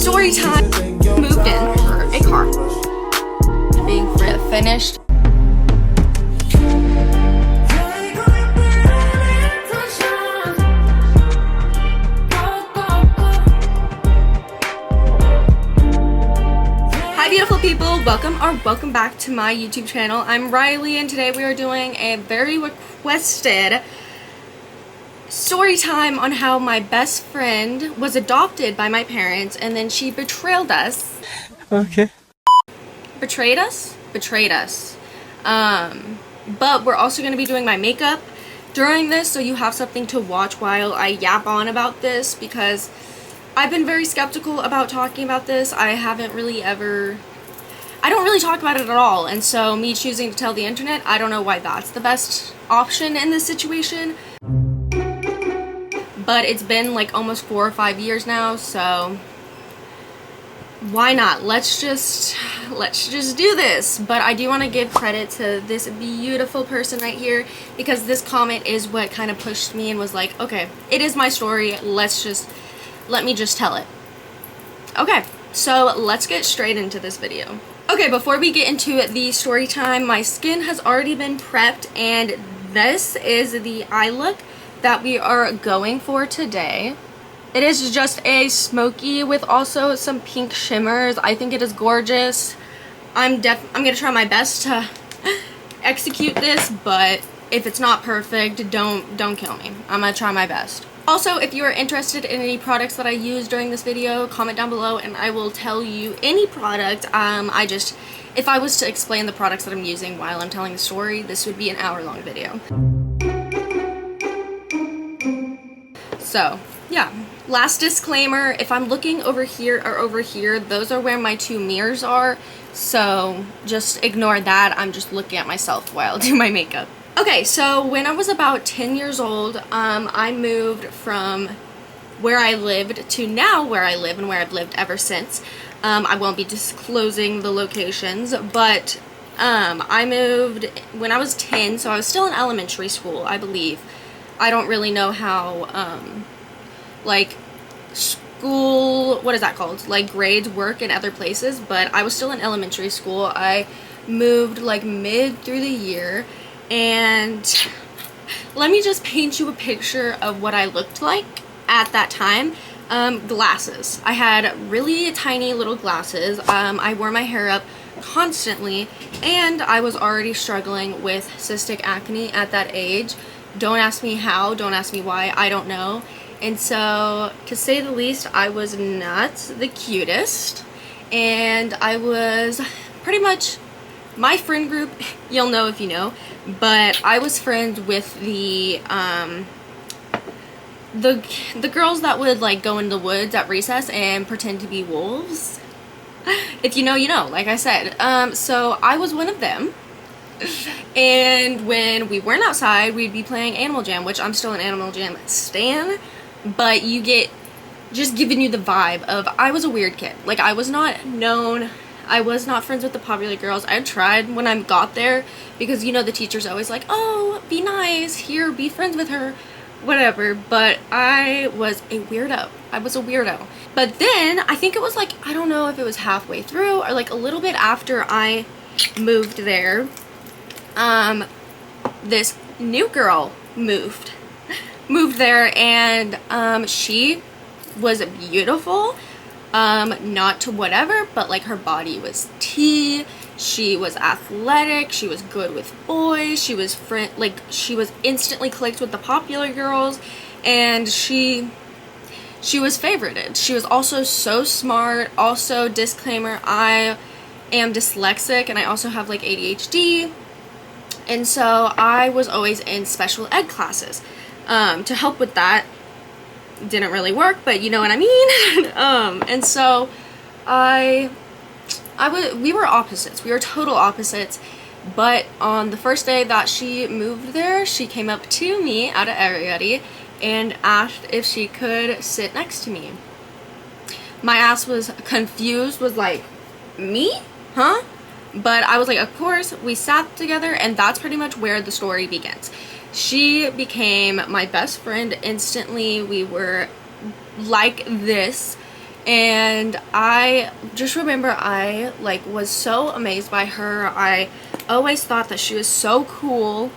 story time. Moved in for a car. Being finished. Hi beautiful people, welcome back to my YouTube channel. I'm Riley and today we are doing a very requested story time on how my best friend was adopted by my parents and then she betrayed us. Okay. Betrayed us? Betrayed us. But we're also going to be doing my makeup during this, so you have something to watch while I yap on about this, because I've been very skeptical about talking about this. I don't really talk about it at all, and so me choosing to tell the internet, I don't know why that's the best option in this situation. But it's been like almost 4 or 5 years now, so why not? Let's just do this. But I do want to give credit to this beautiful person right here, because this comment is what kind of pushed me and was like, okay, it is my story, let me just tell it. Okay, so let's get straight into this video. Okay, before we get into the story time, my skin has already been prepped, and this is the eye look that we are going for today. It is just a smoky with also some pink shimmers. I think it is gorgeous. I'm gonna try my best to execute this, but if it's not perfect, don't kill me. I'm gonna try my best. Also, if you are interested in any products that I use during this video, comment down below and I will tell you any product. If I was to explain the products that I'm using while I'm telling the story, this would be an hour-long video. So, yeah. Last disclaimer, if I'm looking over here or over here, those are where my two mirrors are. So, just ignore that. I'm just looking at myself while I do my makeup. Okay, so when I was about 10 years old, I moved from where I lived to now where I live and where I've lived ever since. I won't be disclosing the locations, but I moved when I was 10, so I was still in elementary school, I believe. I don't really know how, like, school, what is that called? Like, grades work in other places, but I was still in elementary school. I moved, like, mid through the year, and let me just paint you a picture of what I looked like at that time. Glasses. I had really tiny little glasses. I wore my hair up constantly, and I was already struggling with cystic acne at that age. Don't ask me how, don't ask me why, I don't know. And so, to say the least, I was not the cutest. And I was pretty much, my friend group, you'll know if you know, but I was friends with the girls that would like go in the woods at recess and pretend to be wolves. If you know, you know, like I said. So I was one of them. And when we weren't outside, we'd be playing Animal Jam, which I'm still an Animal Jam stan, but you get just giving you the vibe of I was a weird kid. Like, I was not known, I was not friends with the popular girls. I tried when I got there, because you know the teacher's always like, oh, be nice, here, be friends with her, whatever, but I was a weirdo. I was a weirdo. But then, I think it was like, I don't know if it was halfway through or like a little bit after I moved there, this new girl moved there, and she was beautiful, not to whatever, but like her body was tea, she was athletic, she was good with boys, she was she was instantly clicked with the popular girls, and she was favorited. She was also so smart. Also, disclaimer, I am dyslexic and I also have like ADHD. And so I was always in special ed classes to help with that. Didn't really work, but you know what I mean. And so we were opposites. We were total opposites. But on the first day that she moved there, she came up to me out of everybody and asked if she could sit next to me. My ass was confused, was like, me? Huh? But I was like, of course. We sat together, and that's pretty much where the story begins. She became my best friend instantly. We were like this, And I just remember I like was so amazed by her. I always thought that she was so cool,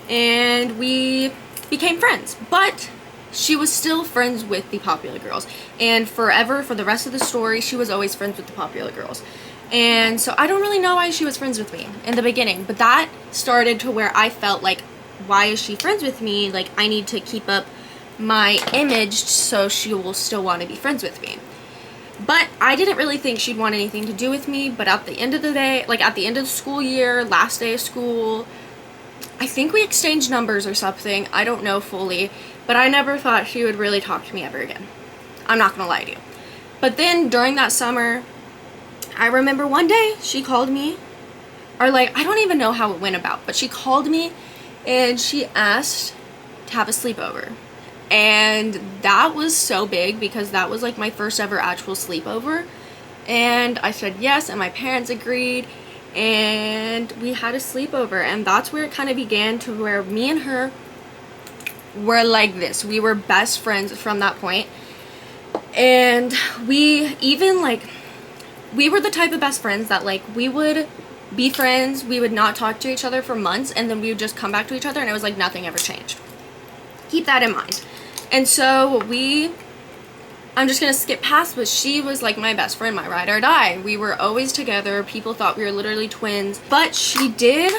and we became friends. But she was still friends with the popular girls, and forever, for the rest of the story, she was always friends with the popular girls. And so I don't really know why she was friends with me in the beginning, but that started to where I felt like, why is she friends with me? Like, I need to keep up my image so she will still want to be friends with me. But I didn't really think she'd want anything to do with me. But at the end of the day, like at the end of the school year, last day of school, I think we exchanged numbers or something. I don't know fully, but I never thought she would really talk to me ever again. I'm not gonna lie to you. But then during that summer, I remember one day she called me, or like, I don't even know how it went about, but she called me and she asked to have a sleepover. And that was so big because that was like my first ever actual sleepover. And I said yes, and my parents agreed, and we had a sleepover. And that's where it kind of began, to where me and her were like this. We were best friends from that point. And we even like, we were the type of best friends that like we would be friends, we would not talk to each other for months, and then we would just come back to each other and it was like nothing ever changed. Keep that in mind. And so I'm just gonna skip past, but she was like my best friend, my ride or die. We were always together. People thought we were literally twins. But she did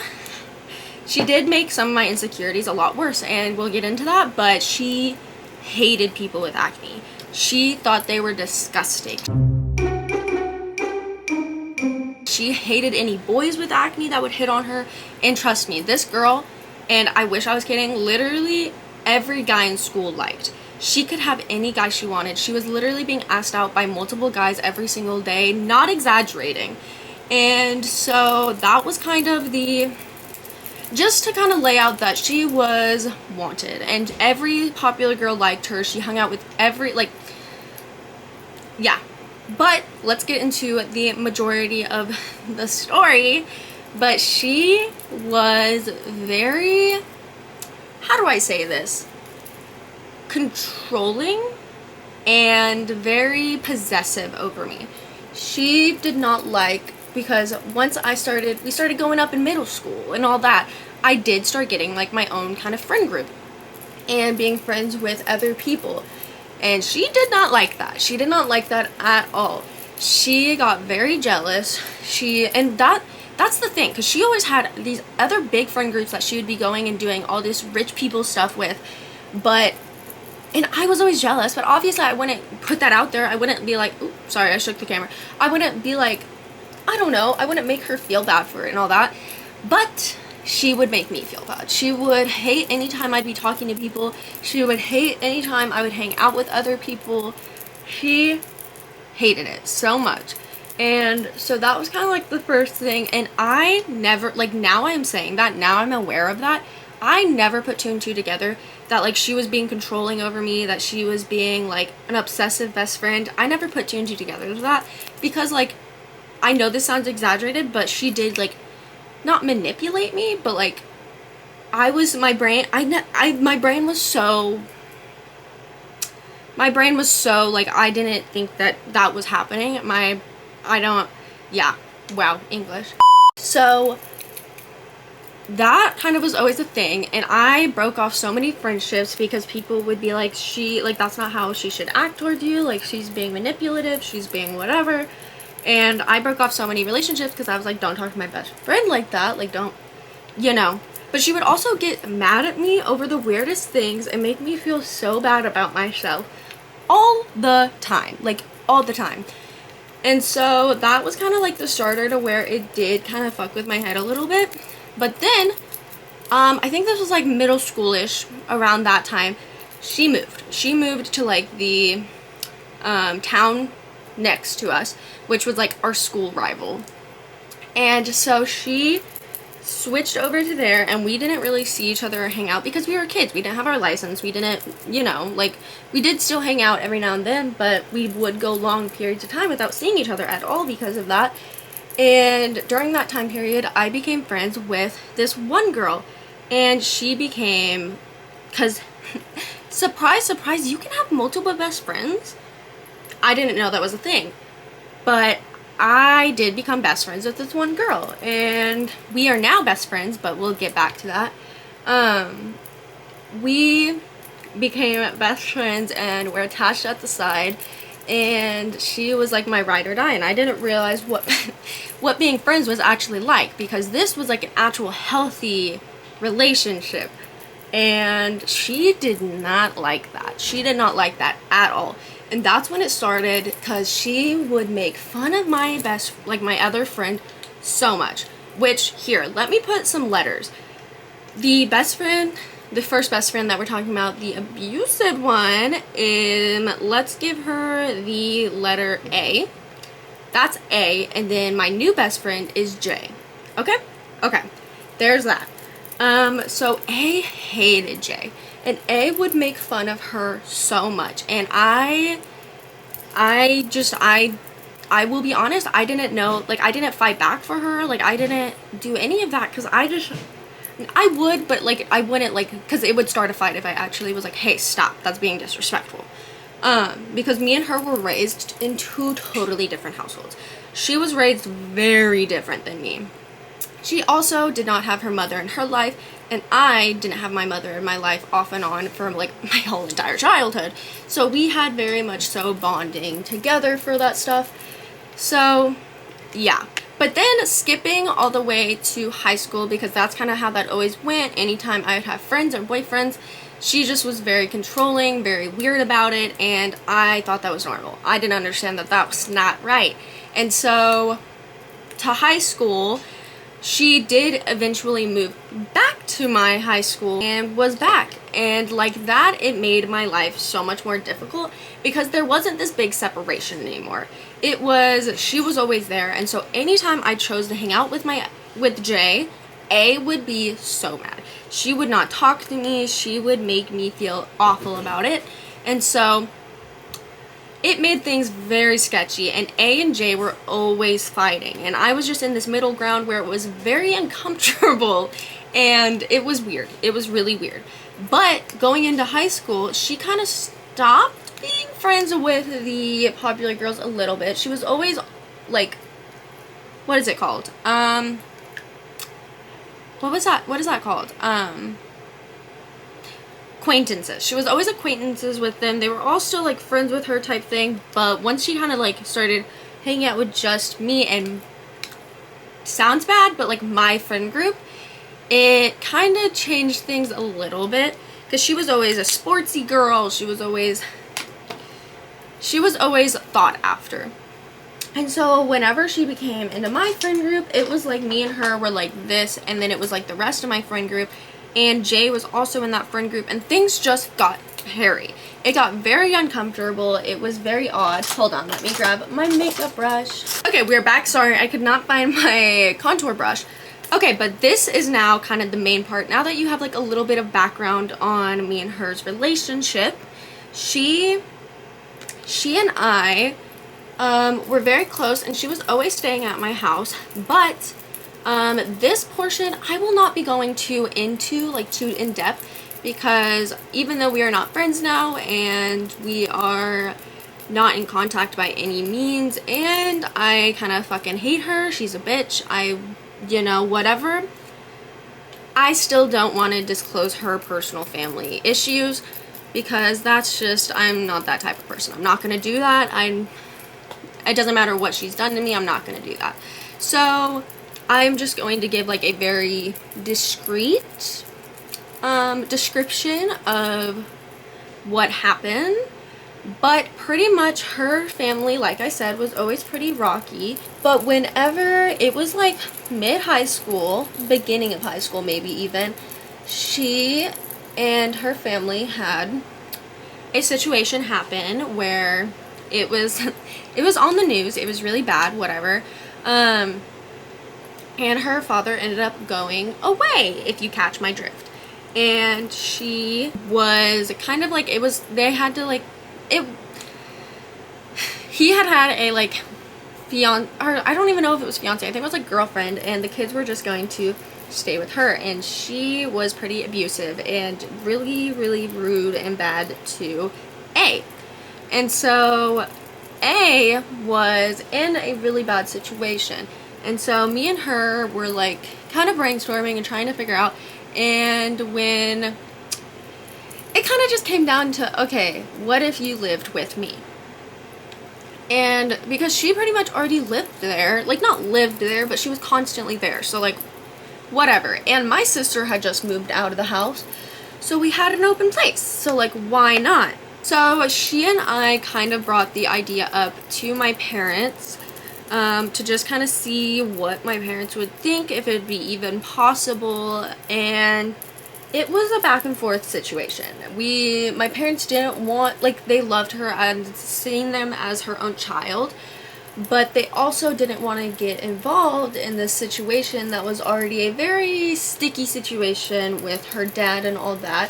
make some of my insecurities a lot worse, and we'll get into that. But she hated people with acne. She thought they were disgusting. She hated any boys with acne that would hit on her. And trust me, this girl, and I wish I was kidding, literally every guy in school liked. She could have any guy she wanted. She was literally being asked out by multiple guys every single day, not exaggerating. And so that was kind of just to kind of lay out that she was wanted, and every popular girl liked her. She hung out with yeah. But let's get into the majority of the story. But she was very, how do I say this? Controlling and very possessive over me. She did not like, because once we started going up in middle school and all that, I did start getting like my own kind of friend group and being friends with other people. And she did not like that. She did not like that at all. She got very jealous. That's the thing, because she always had these other big friend groups that she would be going and doing all this rich people stuff with. And I was always jealous, but obviously I wouldn't put that out there. I wouldn't be like, oops, sorry, I shook the camera. I wouldn't be like, I don't know, I wouldn't make her feel bad for it and all that. But she would make me feel bad. She would hate anytime I'd be talking to people. She would hate anytime I would hang out with other people. She hated it so much. And so that was kind of like the first thing. And I never, like, now I'm saying that, now I'm aware of that, I never put two and two together, that like she was being controlling over me, that she was being like an obsessive best friend. I never put two and two together with that, because like, I know this sounds exaggerated, but she did like not manipulate me, but like my brain was so like, I didn't think that was happening. English. So that kind of was always a thing, and I broke off so many friendships because people would be like, that's not how she should act towards you, like she's being manipulative, she's being whatever. And I broke off so many relationships because I was like, don't talk to my best friend like that, like don't, But she would also get mad at me over the weirdest things and make me feel so bad about myself all the time, like all the time. And so that was kind of like the starter to where it did kind of fuck with my head a little bit. But then, I think this was like middle schoolish, around that time, she moved to like the town next to us, which was like our school rival. And so she switched over to there, and we didn't really see each other or hang out because we were kids. We didn't have our license. We didn't, like, we did still hang out every now and then, but we would go long periods of time without seeing each other at all because of that. And during that time period, I became friends with this one girl, and she became, because surprise, surprise, you can have multiple best friends. I didn't know that was a thing. But I did become best friends with this one girl, and we are now best friends, but we'll get back to that. We became best friends and we're attached at the side, and she was like my ride or die, and I didn't realize what what being friends was actually like, because this was like an actual healthy relationship, and she did not like that. She did not like that at all. And that's when it started, because she would make fun of my my other friend so much. Which, here, let me put some letters. The best friend, the first best friend that we're talking about, the abusive one, let's give her the letter A. That's A, and then my new best friend is J. Okay? Okay. There's that. So A hated J. And A would make fun of her so much. And I will be honest, I didn't know, like, I didn't fight back for her. Like, I didn't do any of that, because I would, but, like, I wouldn't, like, because it would start a fight if I actually was like, hey, stop, that's being disrespectful. Because me and her were raised in two totally different households. She was raised very different than me. She also did not have her mother in her life, and I didn't have my mother in my life off and on for, like, my whole entire childhood. So we had very much so bonding together for that stuff. So, yeah. But then skipping all the way to high school, because that's kind of how that always went. Anytime I would have friends or boyfriends, she just was very controlling, very weird about it, and I thought that was normal. I didn't understand that that was not right. And so, to high school, she did eventually move back to my high school and was back. And like that, it made my life so much more difficult, because there wasn't this big separation anymore. It was, she was always there. And so anytime I chose to hang out with Jay, A would be so mad. She would not talk to me. She would make me feel awful about it. And so it made things very sketchy, and A and J were always fighting, and I was just in this middle ground where it was very uncomfortable, and it was weird. It was really weird. But going into high school, she kind of stopped being friends with the popular girls a little bit. She was always like, what is it called? What is that called? Acquaintances. She was always acquaintances with them. They were all still like friends with her type thing, but once she kind of like started hanging out with just me and, sounds bad, but like my friend group, it kind of changed things a little bit, because she was always a sportsy girl. She was always thought after. And so whenever she became into my friend group, it was like me and her were like this, and then it was like the rest of my friend group, and Jay was also in that friend group, and things just got hairy. It got very uncomfortable. It was very odd. Hold on, let me grab my makeup brush. Okay, we're back. Sorry, I could not find my contour brush. Okay, but this is now kind of the main part. Now that you have like a little bit of background on me and her's relationship, she and I were very close, and she was always staying at my house, but this portion I will not be going too in depth, because even though we are not friends now and we are not in contact by any means, and I kind of fucking hate her, she's a bitch, whatever, I still don't want to disclose her personal family issues, because that's just, I'm not that type of person. I'm not going to do that. It doesn't matter what she's done to me, I'm not going to do that. So I'm just going to give like a very discreet description of what happened. But pretty much her family, like I said, was always pretty rocky. But whenever it was like mid-high school, beginning of high school maybe even, she and her family had a situation happen where it was on the news. It was really bad, whatever. And her father ended up going away, if you catch my drift. And she was kind of like, he had a like fiance, or I don't even know if it was fiance, I think it was like girlfriend, and the kids were just going to stay with her, and she was pretty abusive and really, really rude and bad to A. And so A was in a really bad situation. And so me and her were like kind of brainstorming and trying to figure out. And when it kind of just came down to, okay, what if you lived with me? And because she pretty much already lived there, like not lived there, but she was constantly there. So like, whatever. And my sister had just moved out of the house. So we had an open place. So like, why not? So she and I kind of brought the idea up to my parents to just kind of see what my parents would think, if it'd be even possible. And it was a back and forth situation. My parents didn't want, like, they loved her and seeing them as her own child, but they also didn't want to get involved in this situation that was already a very sticky situation with her dad and all that.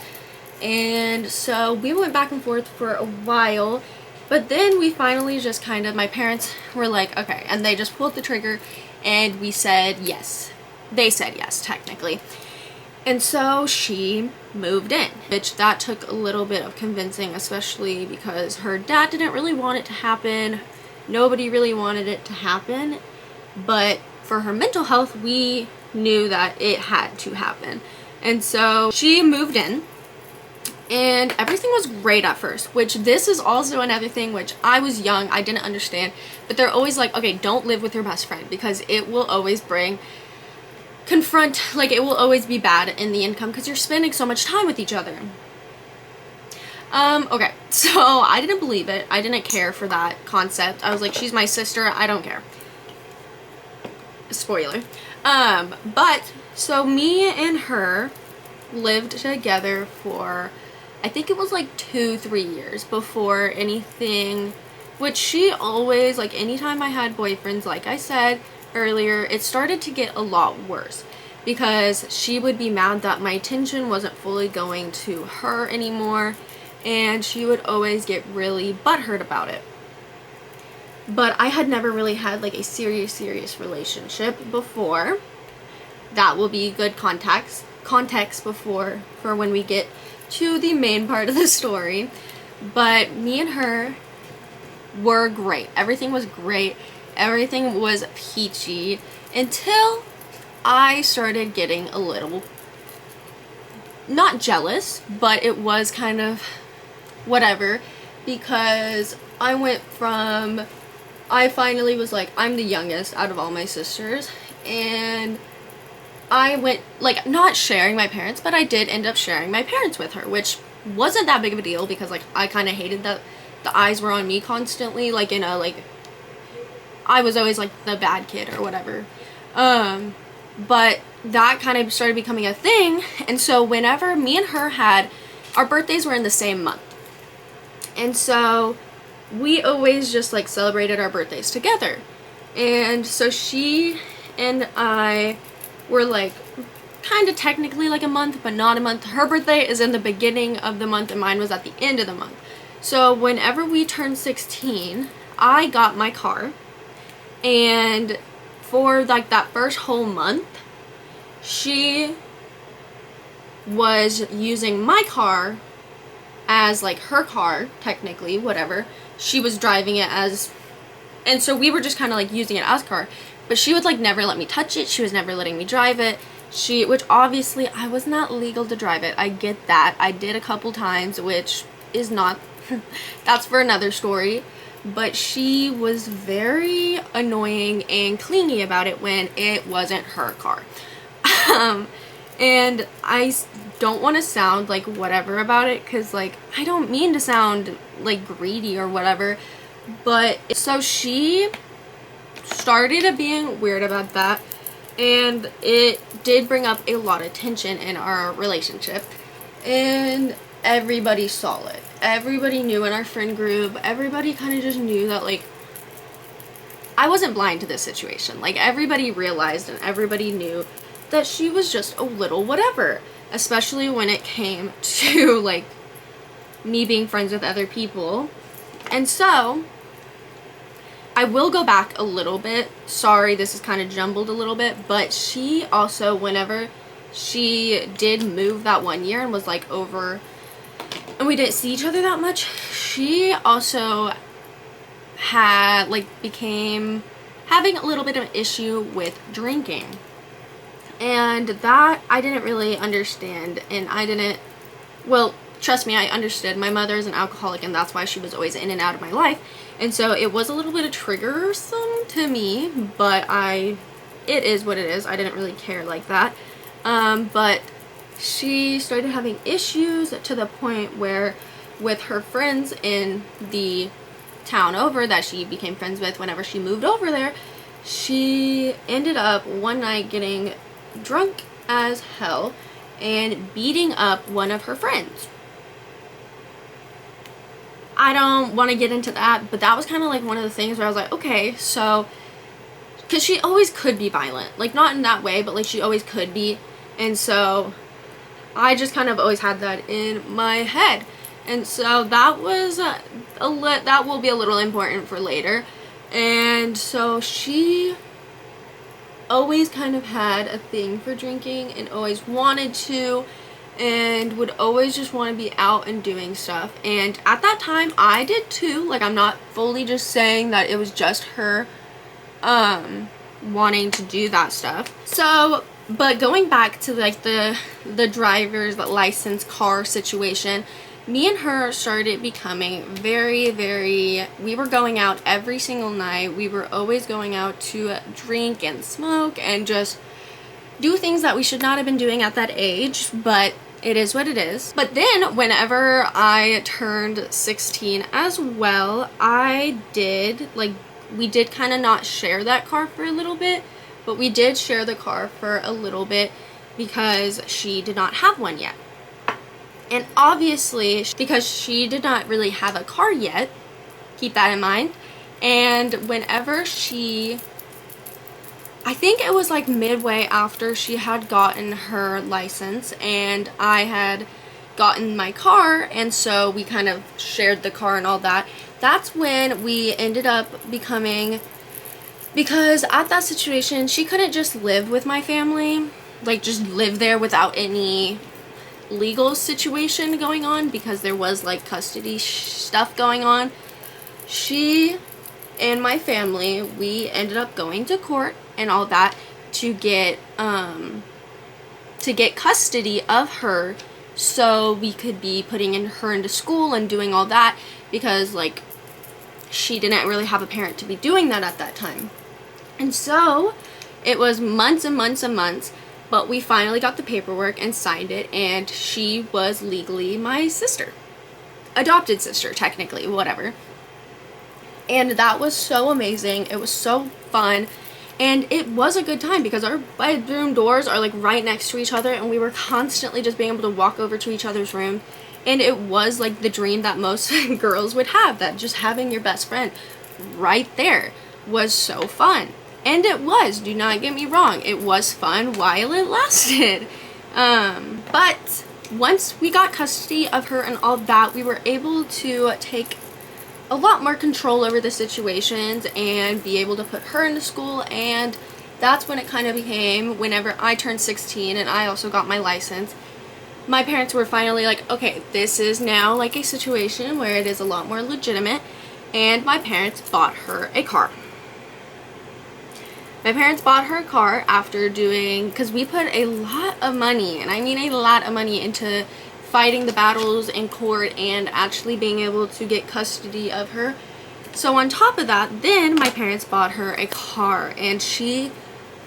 And so we went back and forth for a while, but then we finally just kind of, my parents were like, okay, and they just pulled the trigger and we said yes. They said yes, technically. And so she moved in, which that took a little bit of convincing, especially because her dad didn't really want it to happen. Nobody really wanted it to happen, but for her mental health, we knew that it had to happen. And so she moved in, and everything was great at first, which this is also another thing which I was young, I didn't understand, but they're always like, okay, don't live with your best friend because it will always it will always be bad in the income because you're spending so much time with each other. Okay, so I didn't believe it. I didn't care for that concept. I was like, she's my sister, I don't care. Spoiler. But, so me and her lived together for, I think it was like 2-3 years before anything, which she always, like anytime I had boyfriends, like I said earlier, it started to get a lot worse because she would be mad that my attention wasn't fully going to her anymore, and she would always get really butthurt about it. But I had never really had like a serious relationship before. That will be good context before for when we get to the main part of the story. But me and her were great. Everything was great. Everything was peachy until I started getting a little, not jealous, but it was kind of whatever, because I finally was like, I'm the youngest out of all my sisters, and I went, like, not sharing my parents, but I did end up sharing my parents with her, which wasn't that big of a deal because, like, I kind of hated that the eyes were on me constantly, like, you know, like, I was always, like, the bad kid or whatever. But that kind of started becoming a thing, and so whenever me and her our birthdays were in the same month, and so we always just, like, celebrated our birthdays together. And so she and I were, like, kind of technically like a month, but not a month. Her birthday is in the beginning of the month and mine was at the end of the month. So whenever we turned 16, I got my car, and for like that first whole month, she was using my car as like her car, technically, whatever. She was driving it as, and so we were just kind of like using it as car, but she would like never let me touch it. She was never letting me drive it. Which obviously I was not legal to drive it. I get that. I did a couple times, which is not, that's for another story. But she was very annoying and clingy about it when it wasn't her car. And I don't want to sound like whatever about it, because like I don't mean to sound like greedy or whatever, but so she started being weird about that, and it did bring up a lot of tension in our relationship, and everybody saw it. Everybody knew in our friend group. Everybody kind of just knew that, like, I wasn't blind to this situation. Like, everybody realized and everybody knew that she was just a little whatever, especially when it came to, like, me being friends with other people. And so I will go back a little bit. Sorry, this is kind of jumbled a little bit, but she also, whenever she did move that one year and was like over, and we didn't see each other that much, she also became having a little bit of an issue with drinking. And that I didn't really understand, and well, trust me, I understood. My mother is an alcoholic, and that's why she was always in and out of my life. And so it was a little bit of triggersome to me, but it is what it is. I didn't really care like that. But she started having issues to the point where with her friends in the town over that she became friends with whenever she moved over there, she ended up one night getting drunk as hell and beating up one of her friends. I don't want to get into that, but that was kind of like one of the things where I was like, okay, so, because she always could be violent, like not in that way, but like she always could be, and so I just kind of always had that in my head. And so that was that will be a little important for later. And so she always kind of had a thing for drinking and always wanted to, and would always just want to be out and doing stuff. And at that time I did too. Like, I'm not fully just saying that it was just her wanting to do that stuff. So, but going back to like the driver's license car situation, me and her started becoming very, very, we were going out every single night. We were always going out to drink and smoke and just do things that we should not have been doing at that age, but it is what it is. But then whenever I turned 16 as well, we did kind of not share that car for a little bit, but we did share the car for a little bit because she did not have one yet. And obviously, because she did not really have a car yet, keep that in mind. And whenever I think it was like midway after she had gotten her license and I had gotten my car, and so we kind of shared the car and all that. That's when we ended up becoming, because at that situation, she couldn't just live with my family, like just live there without any legal situation going on, because there was like custody stuff going on. She and my family, we ended up going to court and all that to get custody of her, so we could be putting her into school and doing all that, because like she didn't really have a parent to be doing that at that time. And so it was months and months and months, but we finally got the paperwork and signed it, and she was legally my sister. Adopted sister, technically, whatever. And that was so amazing. It was so fun. And it was a good time because our bedroom doors are like right next to each other, and we were constantly just being able to walk over to each other's room. And it was like the dream that most girls would have, that just having your best friend right there was so fun. And it was, do not get me wrong, it was fun while it lasted. But once we got custody of her and all that, we were able to take a lot more control over the situations and be able to put her into school. And that's when it kind of became, whenever I turned 16 and I also got my license, my parents were finally like, okay, this is now like a situation where it is a lot more legitimate. And my parents bought her a car. My parents bought her a car after doing, because we put a lot of money, and I mean a lot of money, into fighting the battles in court and actually being able to get custody of her. So on top of that, then my parents bought her a car, and she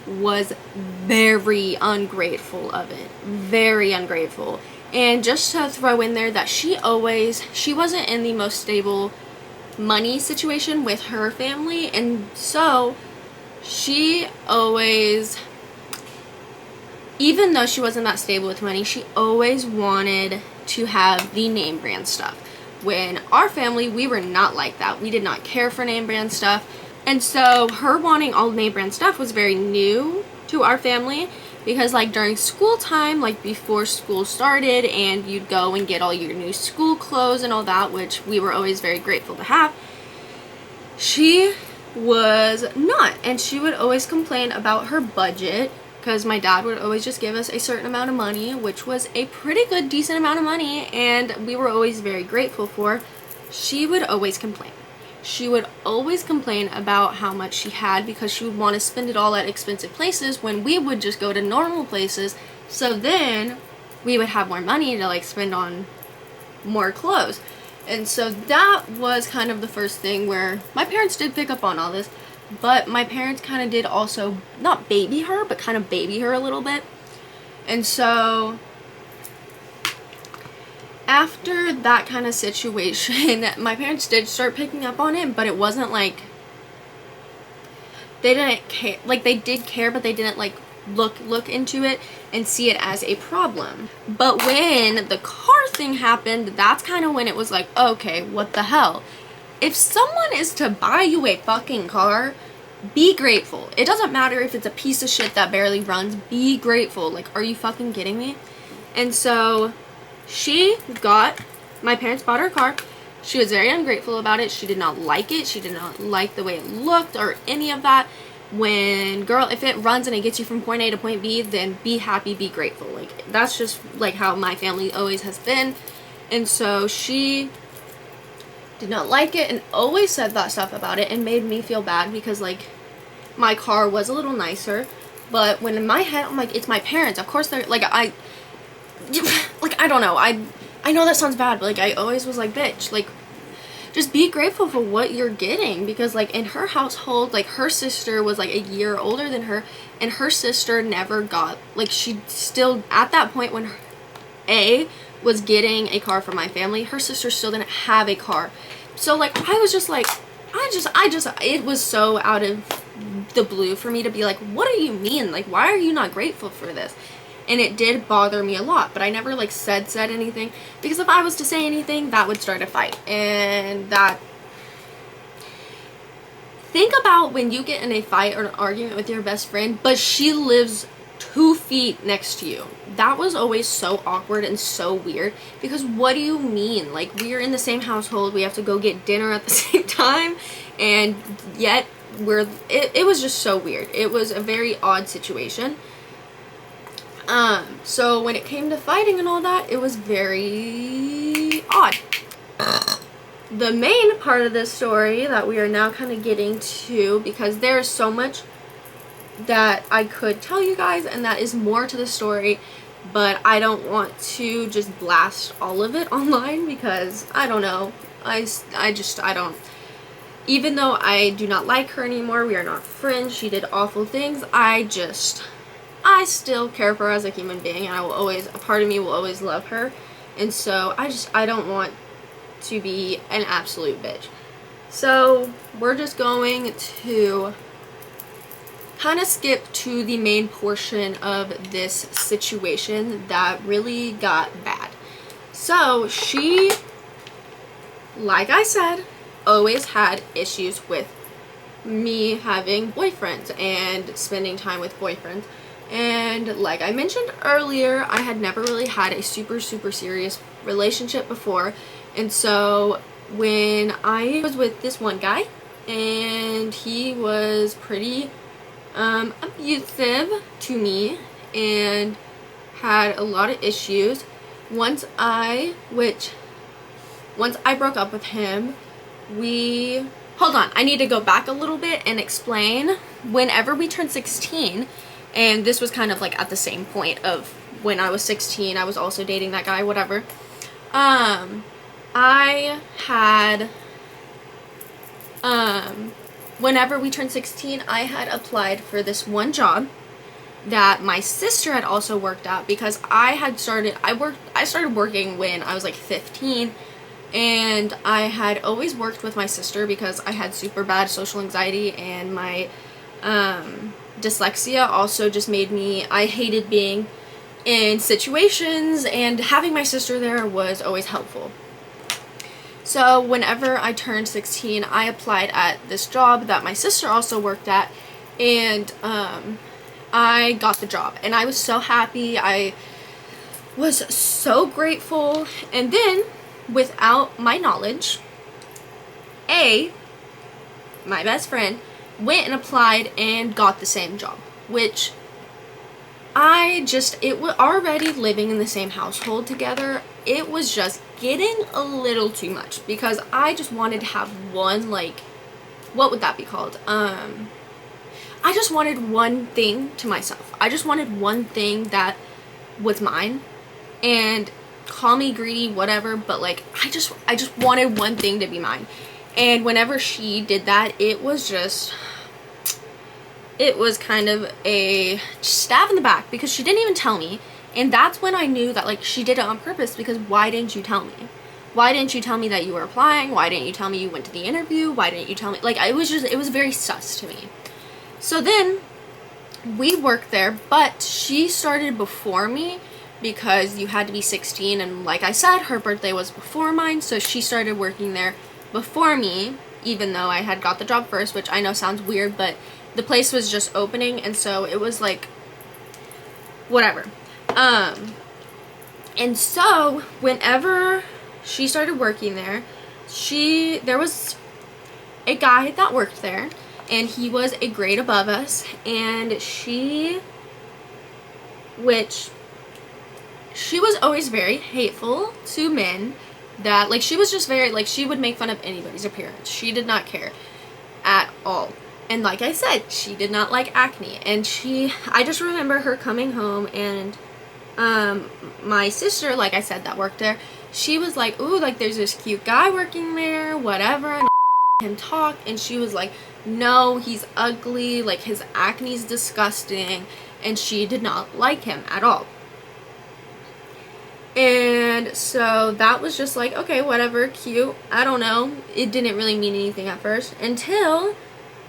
was very ungrateful of it. Very ungrateful. And just to throw in there that she wasn't in the most stable money situation with her family, and so she always, even though she wasn't that stable with money, she always wanted to have the name brand stuff. When our family, we were not like that. We did not care for name brand stuff. And so her wanting all name brand stuff was very new to our family, because like during school time, like before school started and you'd go and get all your new school clothes and all that, which we were always very grateful to have, she was not. And she would always complain about her budget, because my dad would always just give us a certain amount of money, which was a pretty good, decent amount of money, and we were always very grateful for. She would always complain. she would always complain about how much she had because she would want to spend it all at expensive places when we would just go to normal places. So then we would have more money to like spend on more clothes. And so that was kind of the first thing where my parents did pick up on all this, but my parents kind of did also not baby her, but kind of baby her a little bit. And so after that kind of situation, my parents did start picking up on it, but it wasn't like they didn't care. Like, they did care, but they didn't like look into it and see it as a problem. But when the car thing happened, that's kind of when it was like, okay, what the hell? If someone is to buy you a fucking car, be grateful. It doesn't matter if it's a piece of shit that barely runs. Be grateful. Like, are you fucking kidding me? And so my parents bought her a car. She was very ungrateful about it. She did not like it. She did not like the way it looked or any of that. When, girl, if it runs and it gets you from point A to point B, then be happy, be grateful. Like, that's just like how my family always has been. And so she did not like it and always said that stuff about it and made me feel bad because like my car was a little nicer. But when in my head I'm like, it's my parents, of course they're like, I don't know, I know that sounds bad, but like I always was like, bitch, like just be grateful for what you're getting. Because like in her household, like her sister was like a year older than her, and her sister never got, like, she still at that point when was getting a car for my family, her sister still didn't have a car. So like I was just like, it was so out of the blue for me to be like, what do you mean? Like, why are you not grateful for this? And it did bother me a lot, but I never like said anything, because if I was to say anything, that would start a fight. And that, think about when you get in a fight or an argument with your best friend, but she lives 2 feet next to you. That was always so awkward and so weird, because what do you mean? Like, we are in the same household, we have to go get dinner at the same time, and yet it was just so weird. It was a very odd situation. So when it came to fighting and all that, it was very odd. The main part of this story that we are now kind of getting to, because there is so much that I could tell you guys, and that is more to the story, but I don't want to just blast all of it online, because I don't know, I don't, even though I do not like her anymore, we are not friends, she did awful things, I still care for her as a human being, and a part of me will always love her. And so I don't want to be an absolute bitch. So we're just going to kind of skip to the main portion of this situation that really got bad. So she, like I said, always had issues with me having boyfriends and spending time with boyfriends. And like I mentioned earlier, I had never really had a super serious relationship before. And so when I was with this one guy, and he was pretty abusive to me and had a lot of issues. Once I broke up with him, hold on, I need to go back a little bit and explain. Whenever we turned 16, and this was kind of like at the same point of when I was 16, I was also dating that guy, whatever. Whenever we turned 16, I had applied for this one job that my sister had also worked at, because I started working when I was like 15, and I had always worked with my sister because I had super bad social anxiety, and my dyslexia also just made me, I hated being in situations, and having my sister there was always helpful. So whenever I turned 16, I applied at this job that my sister also worked at, and I got the job, and I was so happy. I was so grateful. And then, without my knowledge, my best friend went and applied and got the same job, which it was already living in the same household together. It was just getting a little too much because I just wanted to have one, like, what would that be called? I just wanted one thing to myself. I just wanted one thing that was mine, and call me greedy, whatever, but like I just wanted one thing to be mine. And whenever she did that, it was kind of a stab in the back because she didn't even tell me. And that's when I knew that like she did it on purpose, because why didn't you tell me? Why didn't you tell me that you were applying? Why didn't you tell me you went to the interview? Why didn't you tell me? Like, it was very sus to me. So then we worked there, but she started before me because you had to be 16, and like I said, her birthday was before mine, so she started working there before me, even though I had got the job first, which I know sounds weird, but the place was just opening, and so it was like whatever. And so whenever she started working there, there was a guy that worked there, and he was a grade above us, and she was always very hateful to men. That, like, she was just very, like, she would make fun of anybody's appearance. She did not care at all. And like I said, she did not like acne. And I just remember her coming home, and my sister, like I said, that worked there, she was like, ooh, like, there's this cute guy working there, whatever, and him talk, and she was like, no, he's ugly, like, his acne's disgusting, and she did not like him at all. And so that was just like, okay, whatever, cute, I don't know. It didn't really mean anything at first until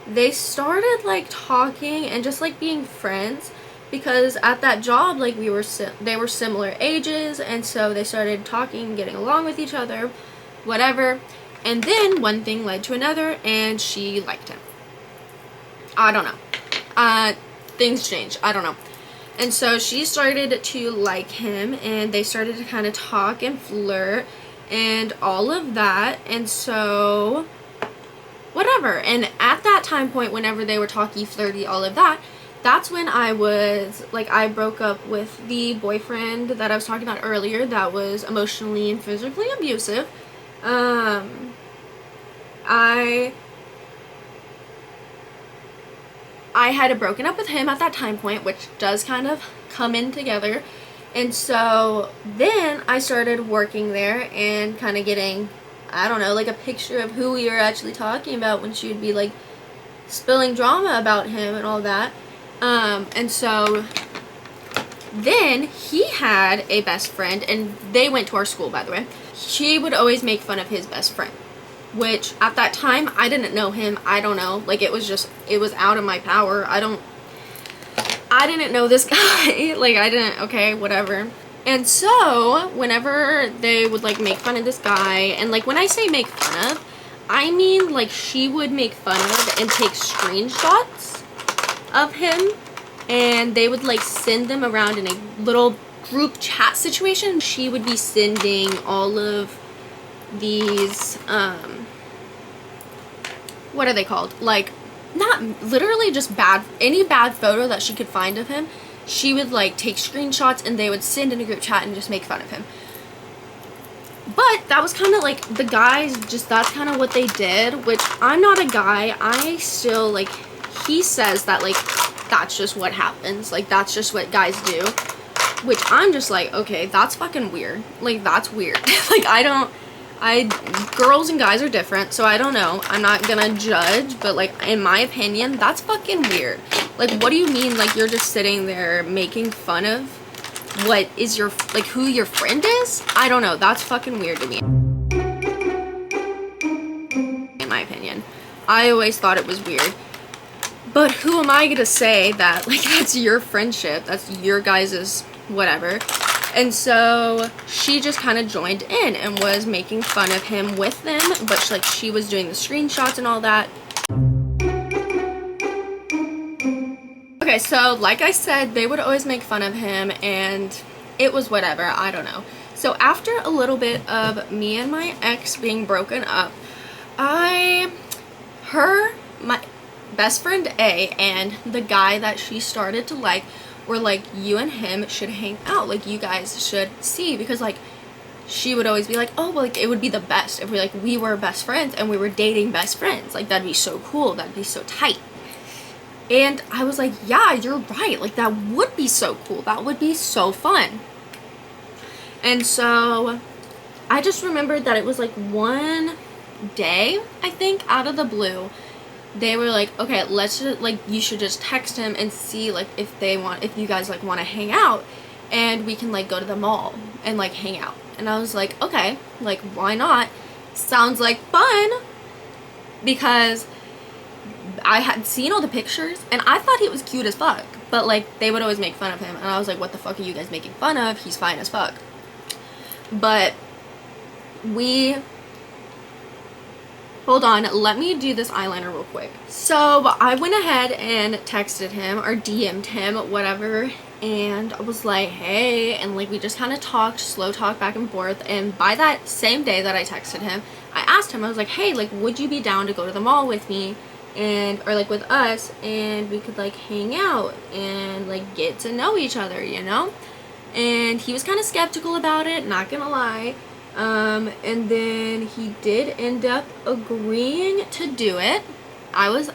they started like talking and just like being friends, because at that job, like, they were similar ages, and so they started talking, getting along with each other, whatever. And then one thing led to another, and she liked him. I don't know. Things changed. I don't know. And so she started to like him, and they started to kind of talk and flirt and all of that. And so whatever. And at that time point, whenever they were talky, flirty, all of that, that's when I broke up with the boyfriend that I was talking about earlier that was emotionally and physically abusive. I had broken up with him at that time point, which does kind of come in together. And so then I started working there and kind of getting, I don't know, like a picture of who we were actually talking about when she would be like spilling drama about him and all that. And so then he had a best friend, and they went to our school, by the way. She would always make fun of his best friend, which at that time I didn't know him. I don't know, like, it was out of my power. I didn't know this guy. Like, okay, whatever. And so whenever they would like make fun of this guy, and like when I say make fun of, I mean like she would make fun of and take screenshots of him, and they would like send them around in a little group chat situation. She would be sending all of these what are they called, like, not literally just any bad photo that she could find of him. She would like take screenshots, and they would send in a group chat and just make fun of him. But that was kind of like the guys, just that's kind of what they did, which I'm not a guy. I still, like, he says that like that's just what happens, like that's just what guys do, which I'm just like, okay, that's fucking weird. Like, that's weird. Like, girls and guys are different, so I don't know. I'm not gonna judge, but like, in my opinion, that's fucking weird. Like, what do you mean, like, you're just sitting there making fun of what is like, who your friend is? I don't know. That's fucking weird to me, in my opinion. I always thought it was weird. But who am I gonna say that, like, that's your friendship, that's your guys's whatever. And so she just kind of joined in and was making fun of him with them, but like she was doing the screenshots and all that. Okay, so like I said, they would always make fun of him, and it was whatever, I don't know. So after a little bit of me and my ex being broken up, my best friend A and the guy that she started to like were like, you and him should hang out, like you guys should see, because like she would always be like, oh, well, like it would be the best if we were best friends and we were dating best friends, like that'd be so cool, that'd be so tight. And I was like, yeah, you're right, like that would be so cool, that would be so fun. And so I just remembered that it was like one day, I think, out of the blue, they were like, okay, let's just, like, you should just text him and see like if you guys like want to hang out, and we can like go to the mall and like hang out. And I was like, okay, like why not? Sounds like fun, because I had seen all the pictures and I thought he was cute as fuck, but like they would always make fun of him, and I was like, what the fuck are you guys making fun of? He's fine as fuck. But hold on, let me do this eyeliner real quick. So I went ahead and texted him or DM'd him, whatever, and I was like, hey, and like we just kind of talked, slow talk back and forth. And by that same day that I texted him, I asked him, I was like, hey, like would you be down to go to the mall with me, and or like with us, and we could like hang out and like get to know each other, you know? And he was kind of skeptical about it, not gonna lie. And then he did end up agreeing to do it. I was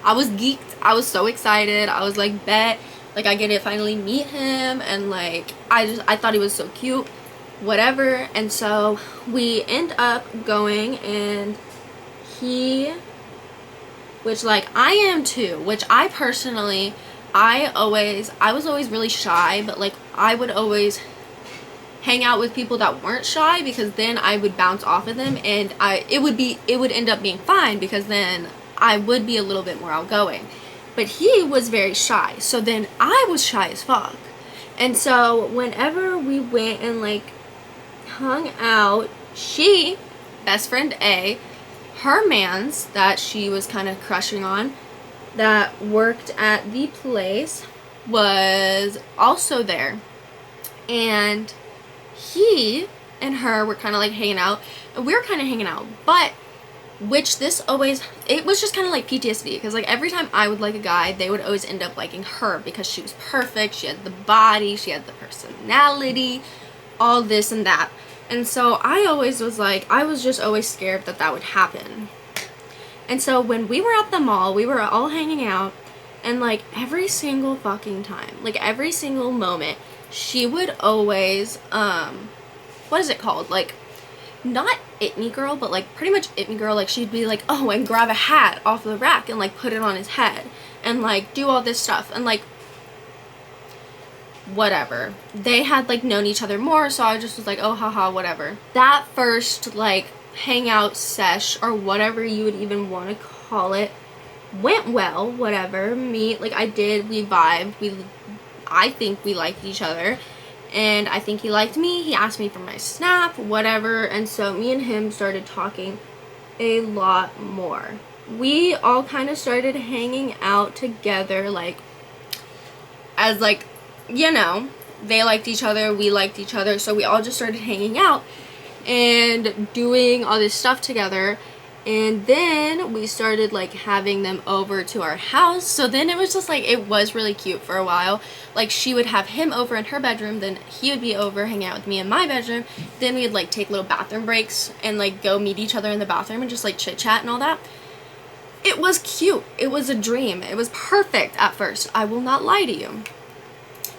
geeked. I was so excited. I was like, bet, like I get to finally meet him, and like I thought he was so cute, whatever. And so we end up going, and which like I am too, which I personally, I was always really shy, but like I would always hang out with people that weren't shy, because then I would bounce off of them, and it would end up being fine, because then I would be a little bit more outgoing. But he was very shy, so then I was shy as fuck. And so whenever we went and like hung out, best friend A, her mans that she was kind of crushing on, that worked at the place, was also there. And he and her were kind of like hanging out, and we were kind of hanging out, but it was just kind of like PTSD, because like every time I would like a guy, they would always end up liking her, because she was perfect, she had the body, she had the personality, all this and that. And so I was just always scared that would happen. And so when we were at the mall, we were all hanging out, and like every single fucking time, like every single moment, she would always, what is it called? Like, not it me girl, but like pretty much it me girl. Like she'd be like, oh, and grab a hat off the rack and like put it on his head and like do all this stuff, and like whatever. They had like known each other more, so I just was like, oh, haha, whatever. That first like hangout sesh, or whatever you would even want to call it, went well, whatever. We vibed, I think we liked each other, and I think he liked me. He asked me for my snap, whatever, and so me and him started talking a lot more. We all kind of started hanging out together, like, as like, you know, they liked each other, we liked each other, so we all just started hanging out and doing all this stuff together. And then we started like having them over to our house. So then it was just like, it was really cute for a while. Like she would have him over in her bedroom, then he would be over hanging out with me in my bedroom. Then we'd like take little bathroom breaks and like go meet each other in the bathroom and just like chit chat and all that. It was cute. It was a dream. It was perfect at first. I will not lie to you.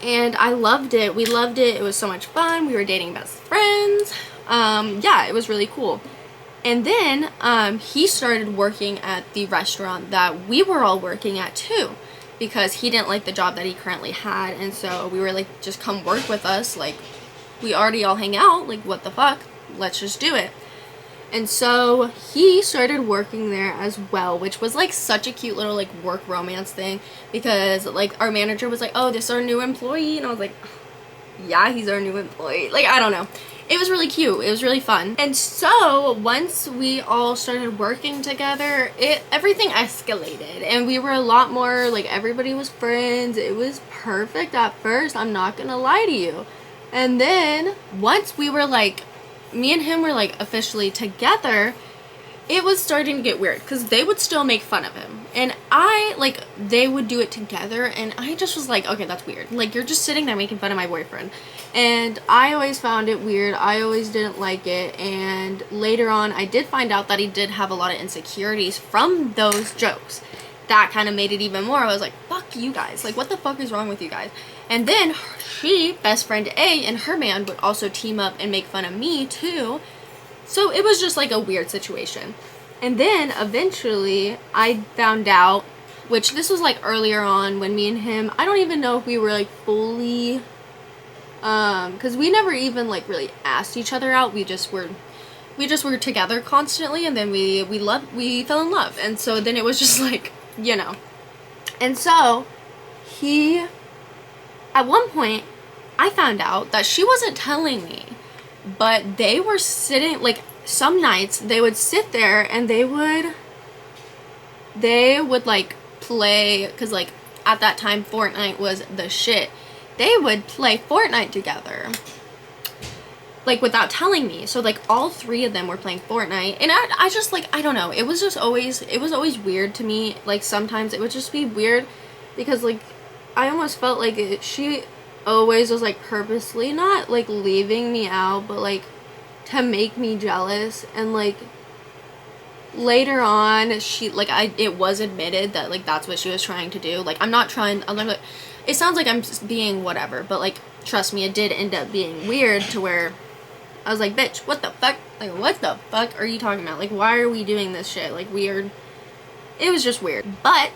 And I loved it. We loved it. It was so much fun. We were dating best friends. Yeah, it was really cool. And then he started working at the restaurant that we were all working at too, because he didn't like the job that he currently had. And so we were like, just come work with us. Like, we already all hang out. Like, what the fuck? Let's just do it. And so he started working there as well, which was like such a cute little like work romance thing, because like our manager was like, oh, this is our new employee. And I was like, yeah, he's our new employee. Like, I don't know. It was really cute. It was really fun. And so once we all started working together, everything escalated, and we were a lot more like, everybody was friends. It was perfect at first, I'm not gonna lie to you. And then once we were like, me and him were like officially together, it was starting to get weird, because they would still make fun of him. And they would do it together, and I just was like, okay, that's weird. Like, you're just sitting there making fun of my boyfriend. And I always found it weird. I always didn't like it. And later on, I did find out that he did have a lot of insecurities from those jokes. That kind of made it even more. I was like, fuck you guys. Like, what the fuck is wrong with you guys? And then best friend A, and her man would also team up and make fun of me too. So it was just like a weird situation. And then eventually I found out, which this was like earlier on when me and him, I don't even know if we were like fully, because we never even like really asked each other out. We just were together constantly, and then we fell in love. And so then it was just like, you know. And so at one point, I found out that she wasn't telling me, but they were sitting, like, some nights they would sit there and they would like play, because like at that time Fortnite was the shit. They would play Fortnite together, like, without telling me. So like all three of them were playing Fortnite, and I just, like, I don't know, it was always weird to me. Like, sometimes it would just be weird because, like, I almost felt like she always was like purposely not like leaving me out, but like to make me jealous. And like later on, it was admitted that like that's what she was trying to do. Like, I'm not like, it sounds like I'm just being whatever, but like, trust me, it did end up being weird to where I was like, bitch, what the fuck? Like, what the fuck are you talking about? Like, why are we doing this shit? Like, weird. It was just weird. But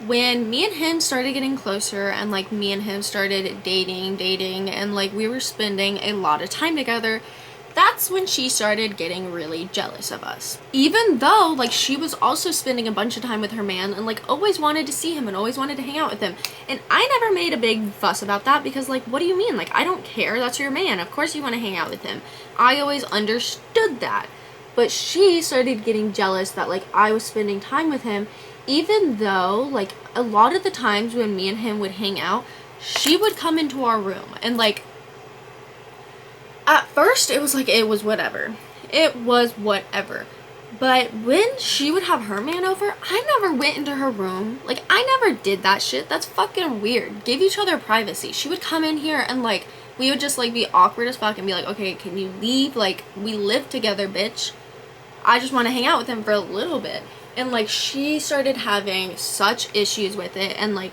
when me and him started getting closer, and like me and him started dating, and like we were spending a lot of time together, that's when she started getting really jealous of us. Even though like she was also spending a bunch of time with her man, and like always wanted to see him and always wanted to hang out with him. And I never made a big fuss about that, because like, what do you mean? Like, I don't care. That's your man. Of course you want to hang out with him. I always understood that. But she started getting jealous that like I was spending time with him, even though like a lot of the times when me and him would hang out, she would come into our room, and like at first it was whatever. It was whatever. But when she would have her man over, I never went into her room. Like, I never did that shit. That's fucking weird. Give each other privacy. She would come in here and like we would just like be awkward as fuck and be like, okay, can you leave? Like, we live together, bitch. I just want to hang out with him for a little bit. And like she started having such issues with it, and like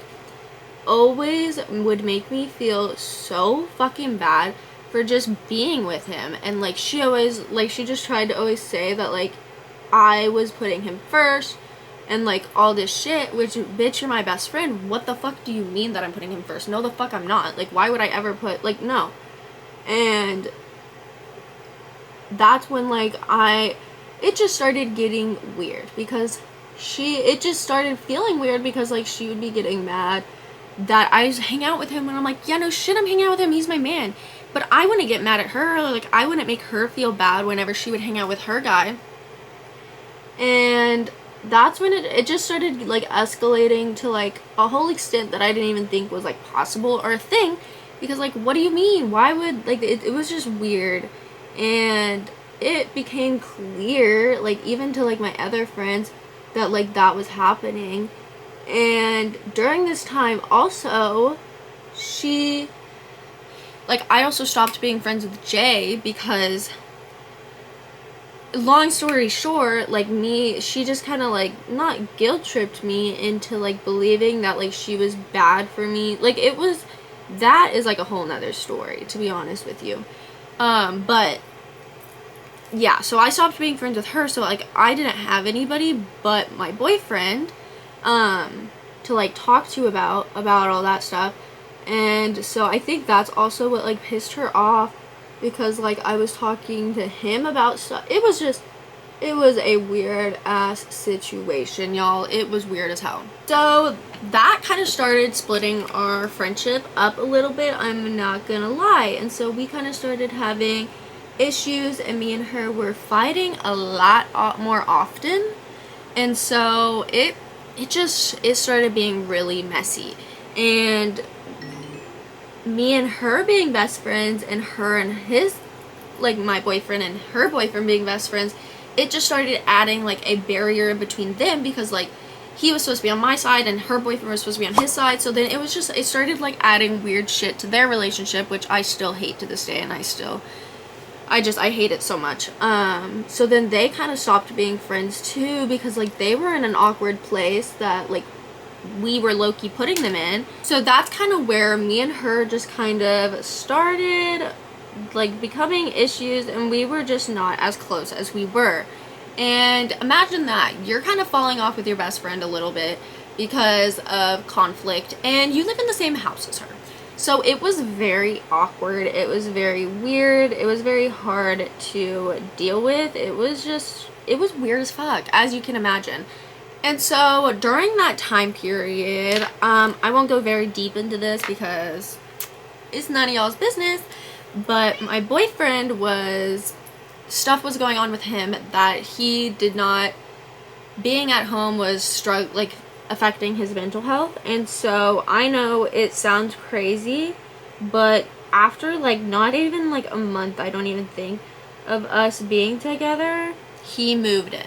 always would make me feel so fucking bad for just being with him. And like she just tried to always say that like I was putting him first and like all this shit, which, bitch, you're my best friend. What the fuck do you mean that I'm putting him first? No, the fuck I'm not. Like, why would I ever put, like, no. And that's when like it just started getting weird, because it just started feeling weird, because like she would be getting mad that I hang out with him, and I'm like, yeah, no shit, I'm hanging out with him, he's my man. But I wouldn't get mad at her, or like I wouldn't make her feel bad whenever she would hang out with her guy. And that's when it just started like escalating to like a whole extent that I didn't even think was like possible or a thing, because like, what do you mean? Why would, like, it was just weird. And it became clear, like, even to like my other friends, that like that was happening. And during this time also, I also stopped being friends with Jay, because, long story short, like she just kind of like not guilt tripped me into like believing that like she was bad for me. Like, that is like a whole nother story, to be honest with you. But yeah, so I stopped being friends with her, so like I didn't have anybody but my boyfriend to like talk to about all that stuff. And so I think that's also what like pissed her off, because like I was talking to him about stuff. It was a weird ass situation, y'all. It was weird as hell. So that kind of started splitting our friendship up a little bit, I'm not gonna lie. And so we kind of started having issues, and me and her were fighting a lot more often. And so it started being really messy. And me and her being best friends, and her and his, like, my boyfriend and her boyfriend being best friends, it just started adding like a barrier between them, because like he was supposed to be on my side and her boyfriend was supposed to be on his side. So then it started like adding weird shit to their relationship, which I still hate to this day, and I hate it so much. So then they kind of stopped being friends too, because like they were in an awkward place that like we were low-key putting them in. So that's kind of where me and her just kind of started like becoming issues, and we were just not as close as we were. And imagine that you're kind of falling off with your best friend a little bit because of conflict, and you live in the same house as her. So it was very awkward. It was very weird. It was very hard to deal with. It was weird as fuck, as you can imagine. And so during that time period, I won't go very deep into this because it's none of y'all's business, but my boyfriend stuff was going on with him that he did not, being at home was affecting his mental health. And so I know it sounds crazy, but after like not even like a month, I don't even think, of us being together, he moved in.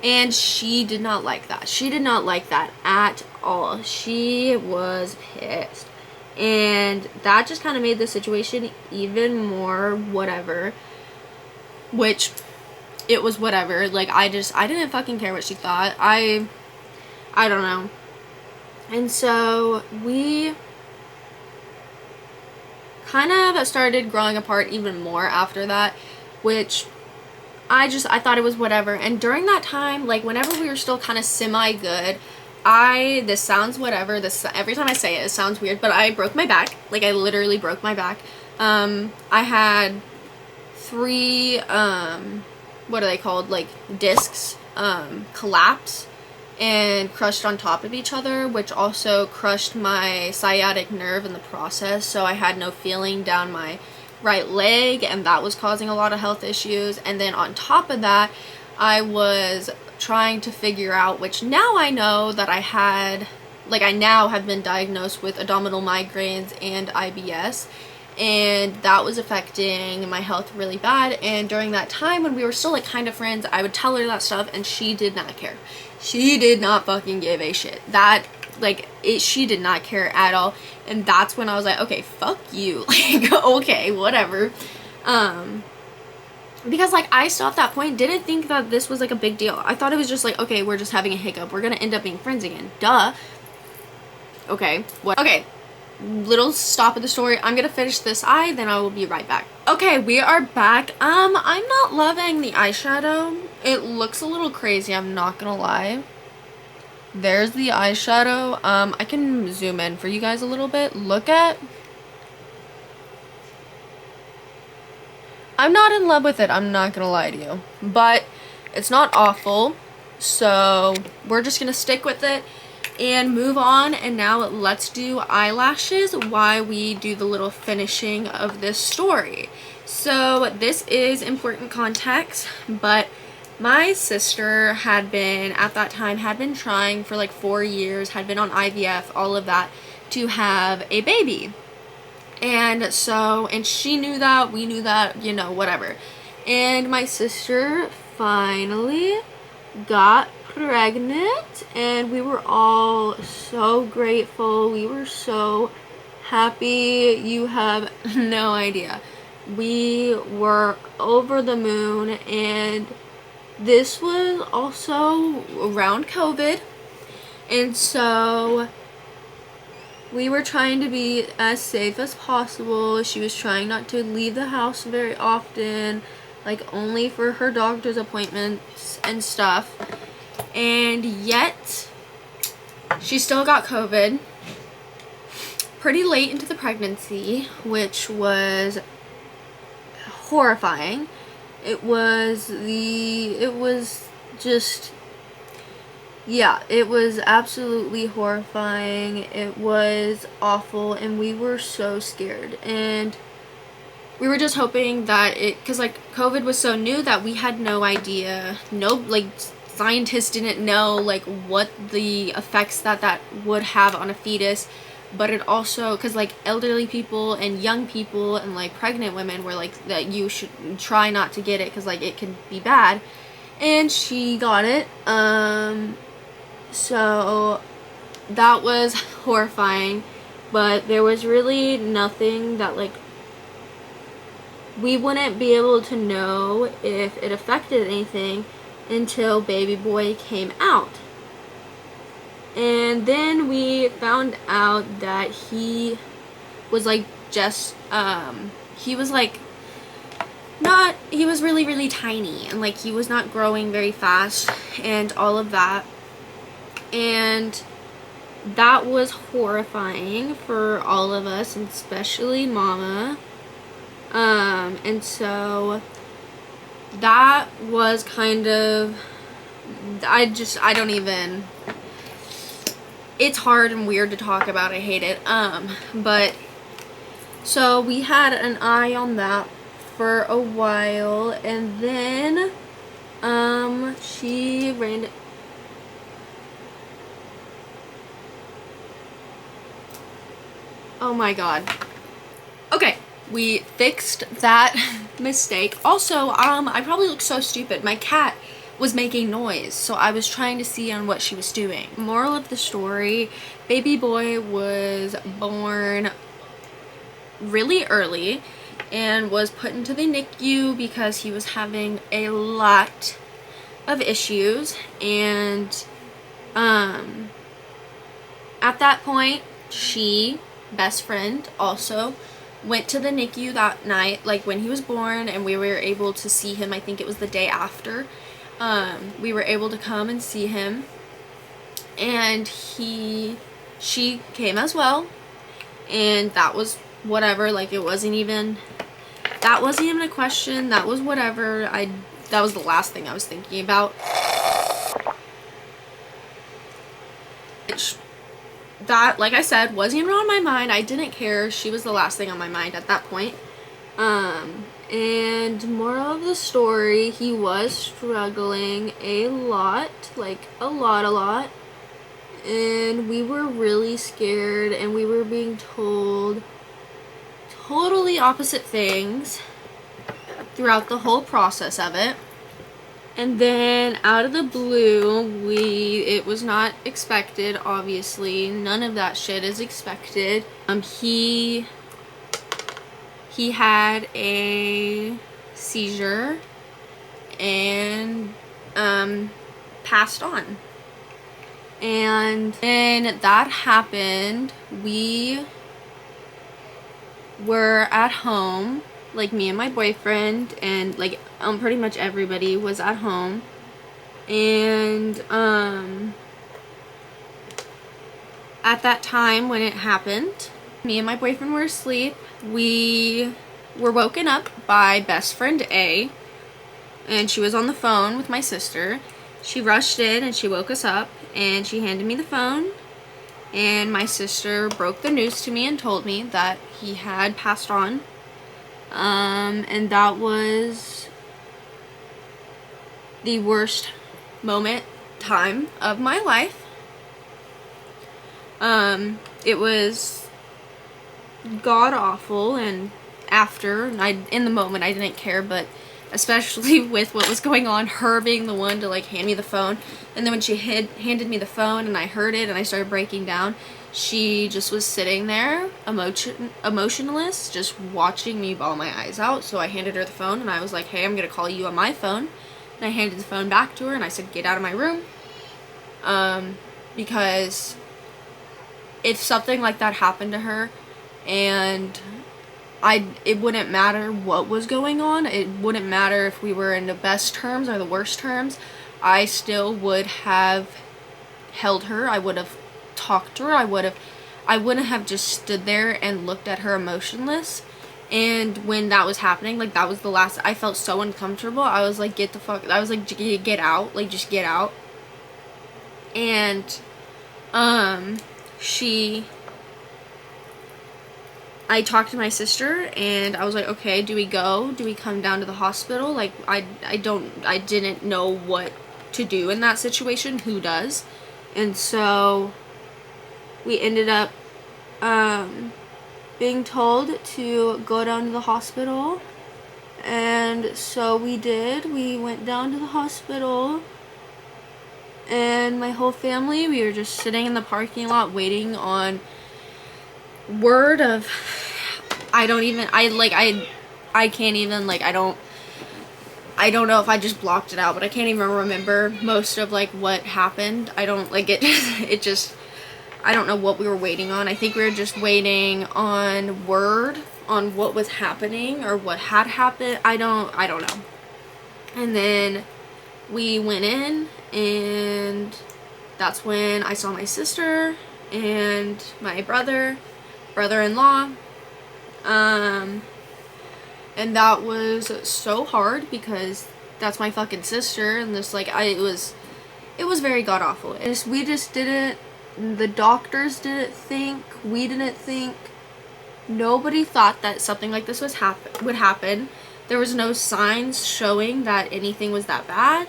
And she did not like that. She did not like that at all. She was pissed. And that just kind of made the situation even more whatever. Which, it was whatever. Like, I didn't fucking care what she thought. I don't know. And so we kind of started growing apart even more after that, which I thought it was whatever. And during that time, like whenever we were still kind of semi-good, this sounds whatever, every time I say it, it sounds weird, but I broke my back. Like, I literally broke my back. I had 3, what are they called, like, discs, collapse and crushed on top of each other, which also crushed my sciatic nerve in the process, so I had no feeling down my right leg, and that was causing a lot of health issues. And then on top of that, I was trying to figure out, which now I know that I now have been diagnosed with abdominal migraines and IBS, and that was affecting my health really bad. And during that time when we were still like kind of friends, I would tell her that stuff and she did not care. She did not fucking give a shit. She did not care at all. And that's when I was like, okay, fuck you. Like, okay, whatever. Because like I still at that point didn't think that this was like a big deal. I thought it was just like, okay, we're just having a hiccup, we're gonna end up being friends again, duh. Okay, what? Okay, little stop of the story. I'm gonna finish this eye, then I will be right back. Okay, we are back. I'm not loving the eyeshadow. It looks a little crazy, I'm not gonna lie. There's the eyeshadow. I can zoom in for you guys a little bit. Look at, I'm not in love with it, I'm not gonna lie to you, but it's not awful, so we're just gonna stick with it and move on. And now let's do eyelashes while we do the little finishing of this story. So this is important context, but my sister had been trying for like 4 years, had been on IVF, all of that, to have a baby. And she knew that, we knew that, you know, whatever. And my sister finally got pregnant, and we were all so grateful. We were so happy. You have no idea. We were over the moon, and this was also around COVID. And so we were trying to be as safe as possible. She was trying not to leave the house very often, like only for her doctor's appointments and stuff. And yet, she still got COVID pretty late into the pregnancy, which was horrifying. It was absolutely horrifying. It was awful, and we were so scared. And we were just hoping that because like COVID was so new that we had no idea, scientists didn't know like what the effects that would have on a fetus. But it also, because like elderly people and young people and like pregnant women were like that you should try not to get it because like it can be bad. And she got it, So that was horrifying, but there was really nothing that, like, we wouldn't be able to know if it affected anything until baby boy came out. And then we found out that he was like just he was like not he was really, really tiny, and like he was not growing very fast and all of that. And that was horrifying for all of us, and especially Mama. And so that was kind of, I don't even, it's hard and weird to talk about. I hate it. But so we had an eye on that for a while, and then she ran. Oh my god. Okay, we fixed that mistake. Also, I probably look so stupid. My cat was making noise, so I was trying to see on what she was doing. Moral of the story, baby boy was born really early and was put into the NICU because he was having a lot of issues. And at that point, best friend, also went to the NICU that night, like when he was born, and we were able to see him. I think it was the day after. We were able to come and see him, and she came as well, and that was whatever. Like, that wasn't even a question. That was whatever. That was the last thing I was thinking about. That, like I said, wasn't even on my mind. I didn't care. She was the last thing on my mind at that point. And moral of the story, he was struggling a lot, like a lot. And we were really scared, and we were being told totally opposite things throughout the whole process of it. And then out of the blue, it was not expected, obviously. None of that shit is expected. He had a seizure and passed on. And when that happened, we were at home, like me and my boyfriend, and like pretty much everybody was at home. And at that time when it happened, me and my boyfriend were asleep. We were woken up by best friend A, and she was on the phone with my sister. She rushed in and she woke us up, and she handed me the phone, and my sister broke the news to me and told me that he had passed on. And that was the worst time of my life. It was god awful, and in the moment I didn't care, but especially with what was going on, her being the one to like hand me the phone, and then when she handed me the phone and I heard it and I started breaking down, she just was sitting there emotionless, just watching me bawl my eyes out. So I handed her the phone and I was like, hey, I'm gonna call you on my phone. And I handed the phone back to her and I said, get out of my room, because if something like that happened to her, and it wouldn't matter what was going on. It wouldn't matter if we were in the best terms or the worst terms. I still would have held her. I would have talked to her. I wouldn't have just stood there and looked at her emotionless. And when that was happening, like, that was the last, I felt so uncomfortable. I was like, get the fuck, I was like, get out, like, just get out. And I talked to my sister and I was like, okay, do we come down to the hospital? Like, I didn't know what to do in that situation. Who does? And so we ended up being told to go down to the hospital. And so we did. We went down to the hospital, and my whole family, we were just sitting in the parking lot waiting on word of, I can't even, I don't know if I just blocked it out, but I can't even remember most of like what happened. I don't like it. I don't know what we were waiting on. I think we were just waiting on word on what was happening or what had happened. I don't know. And then we went in, and that's when I saw my sister and my brother-in-law. And that was so hard because that's my fucking sister, and this, like, it was very god-awful. We just didn't, the doctors didn't think, we didn't think, nobody thought that something like this would happen. There was no signs showing that anything was that bad,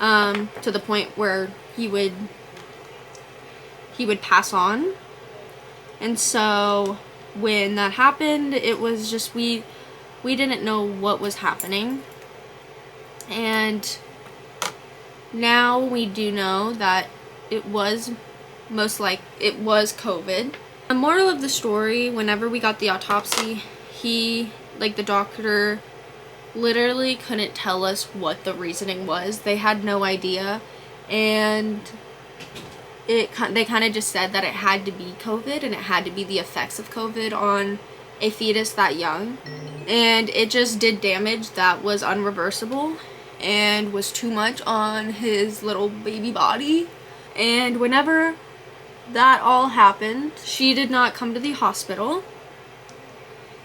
to the point where he would pass on. And so when that happened, it was just, we didn't know what was happening. And now we do know that it was COVID. The moral of the story, whenever we got the autopsy, the doctor literally couldn't tell us what the reasoning was. They had no idea, and they kind of just said that it had to be COVID, and it had to be the effects of COVID on a fetus that young, and it just did damage that was unreversible and was too much on his little baby body. And whenever that all happened, she did not come to the hospital.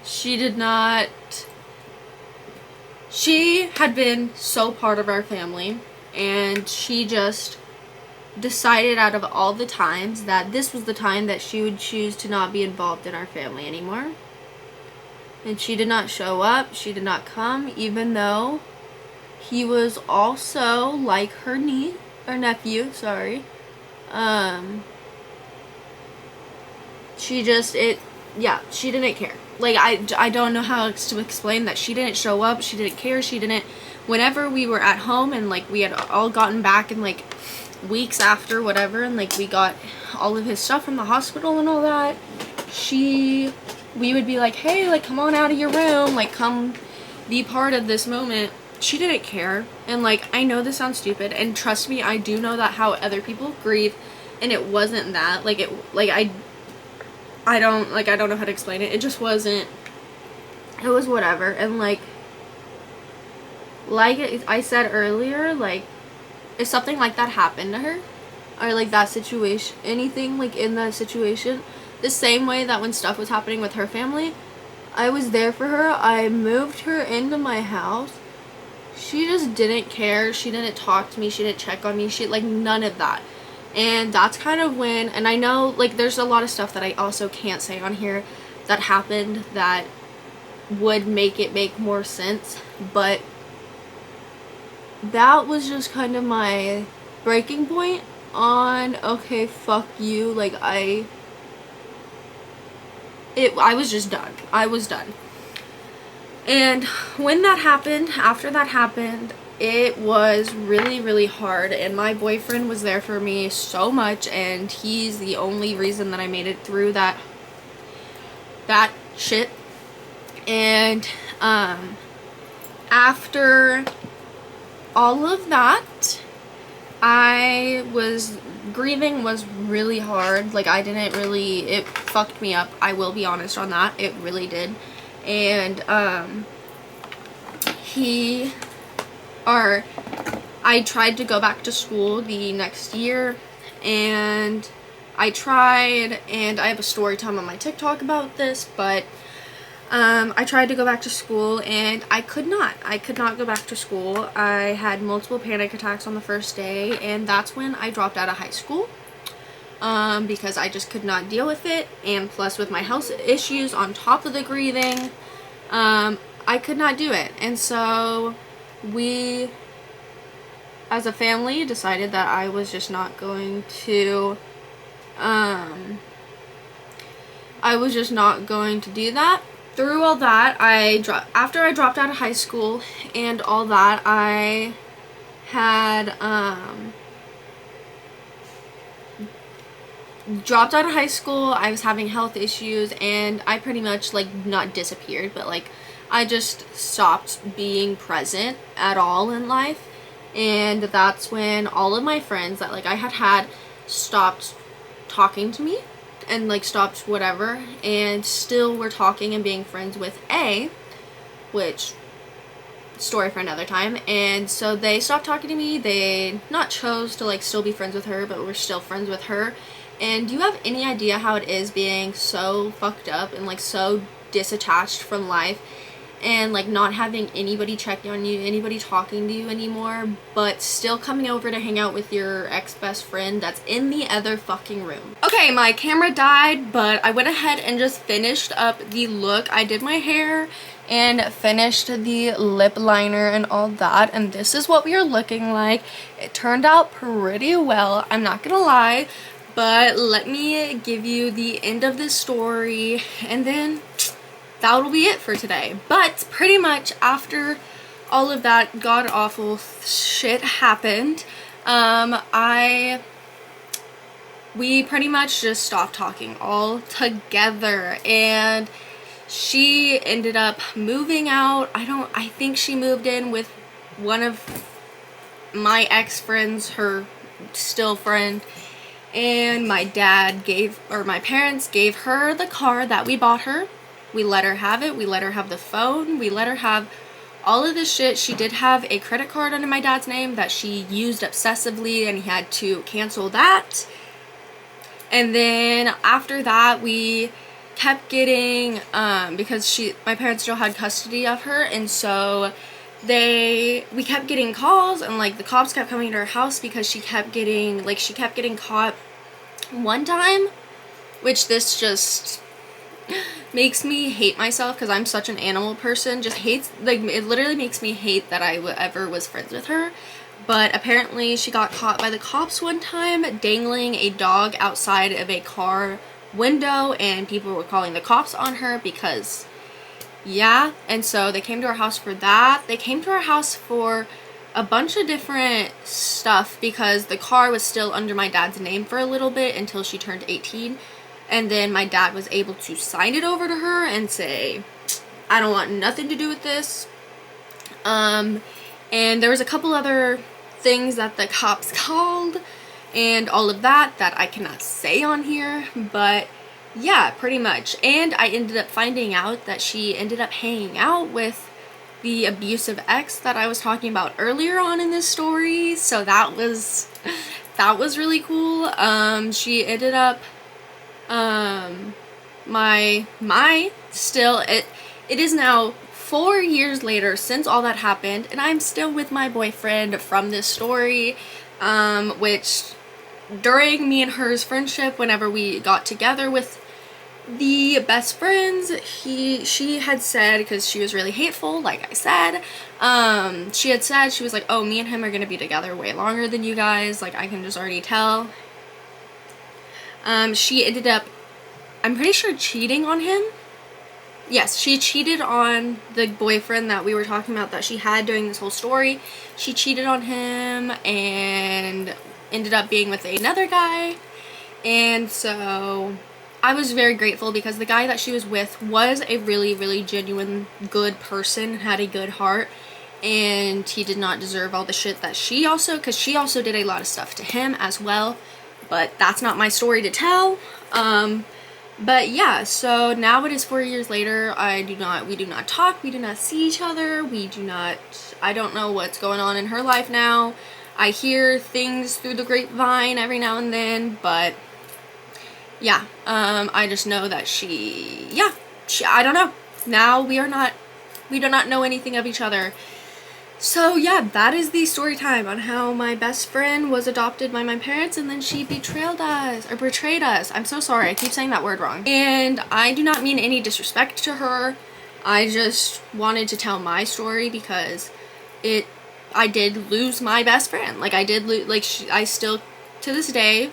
She had been so part of our family, and she just decided out of all the times that this was the time that she would choose to not be involved in our family anymore. And she did not show up, she did not come, even though he was also like her nephew, sorry. She didn't care. Like, I don't know how to explain that. She didn't show up, she didn't care, whenever we were at home and, like, we had all gotten back in, like, weeks after, whatever, and, like, we got all of his stuff from the hospital and all that, we would be like, hey, like, come on out of your room, like, come be part of this moment. She didn't care. And, like, I know this sounds stupid, and trust me, I do know that how other people grieve, and it wasn't that. I don't know how to explain it. It just wasn't, it was whatever. And, like I said earlier, like, if something like that happened to her, or, like, that situation, anything, like, in that situation, the same way that when stuff was happening with her family, I was there for her. I moved her into my house. She just didn't care. She didn't talk to me. She didn't check on me. None of that. And that's kind of when, and I know, like, there's a lot of stuff that I also can't say on here that happened that would make it make more sense, but that was just kind of my breaking point on, okay, fuck you. Like, I was just done. I was done. And when that happened, after that happened, it was really, really hard, and my boyfriend was there for me so much, and he's the only reason that I made it through that shit. And after all of that, grieving was really hard. Like, it fucked me up. I will be honest on that. It really did. And I tried to go back to school the next year, and I tried, and I have a story time on my TikTok about this, but I tried to go back to school, and I could not go back to school. I had multiple panic attacks on the first day, and that's when I dropped out of high school, because I just could not deal with it, and plus with my health issues on top of the grieving, I could not do it. And so we, as a family, decided that I was just not going to, do that. Through all that, after I dropped out of high school and all that, I had, dropped out of high school. I was having health issues, and I pretty much, like, not disappeared, but like I just stopped being present at all in life. And that's when all of my friends that like I had stopped talking to me, and like stopped whatever, and still were talking and being friends with A, which story for another time. And so they stopped talking to me. They not chose to like still be friends with her, but we're still friends with her. And do you have any idea how it is being so fucked up and like so disattached from life, and like not having anybody checking on you, anybody talking to you anymore, but still coming over to hang out with your ex-best friend that's in the other fucking room? Okay, my camera died, but I went ahead and just finished up the look. I did my hair and finished the lip liner and all that, and this is what we are looking like. It turned out pretty well, I'm not gonna lie, but let me give you the end of this story, and then that'll be it for today. But pretty much after all of that god awful shit happened, we pretty much just stopped talking all together, and she ended up moving out. I think she moved in with one of my ex-friends, her still friend, and my parents gave her the car that we bought her. We let her have it. We let her have the phone. We let her have all of this shit. She did have a credit card under my dad's name that she used obsessively, and he had to cancel that. And then after that, we kept getting, because my parents still had custody of her, and so we kept getting calls, and like the cops kept coming to her house because she kept getting caught one time, which this just makes me hate myself because I'm such an animal person. Just hates, like, it literally makes me hate that I ever was friends with her. But apparently she got caught by the cops one time dangling a dog outside of a car window, and people were calling the cops on her because, yeah. And so they came to our house for that. They came to our house for a bunch of different stuff because the car was still under my dad's name for a little bit until she turned 18. And then my dad was able to sign it over to her and say, I don't want nothing to do with this. And there was a couple other things that the cops called and all of that I cannot say on here. But yeah, pretty much. And I ended up finding out that she ended up hanging out with the abusive ex that I was talking about earlier on in this story. So that was really cool. She ended up it is now 4 years later since all that happened, and I'm still with my boyfriend from this story, which during me and her's friendship, whenever we got together with the best friends, she had said, because she was really hateful, like I said, she had said, she was like, oh, me and him are gonna be together way longer than you guys, like I can just already tell. She ended up, I'm pretty sure, cheating on him. Yes, she cheated on the boyfriend that we were talking about that she had during this whole story. She cheated on him and ended up being with another guy. And so I was very grateful because the guy that she was with was a really, really genuine good person, had a good heart, and he did not deserve all the shit that because she also did a lot of stuff to him as well. But that's not my story to tell. But yeah, so now it is 4 years later. We do not talk, we do not see each other, I don't know what's going on in her life now. I hear things through the grapevine every now and then, but yeah, I just know that I don't know. Now we do not know anything of each other. So yeah, that is the story time on how my best friend was adopted by my parents and then she betrayed us. I'm so sorry, I keep saying that word wrong. And I do not mean any disrespect to her. I just wanted to tell my story because I did lose my best friend. Like I did I still, to this day,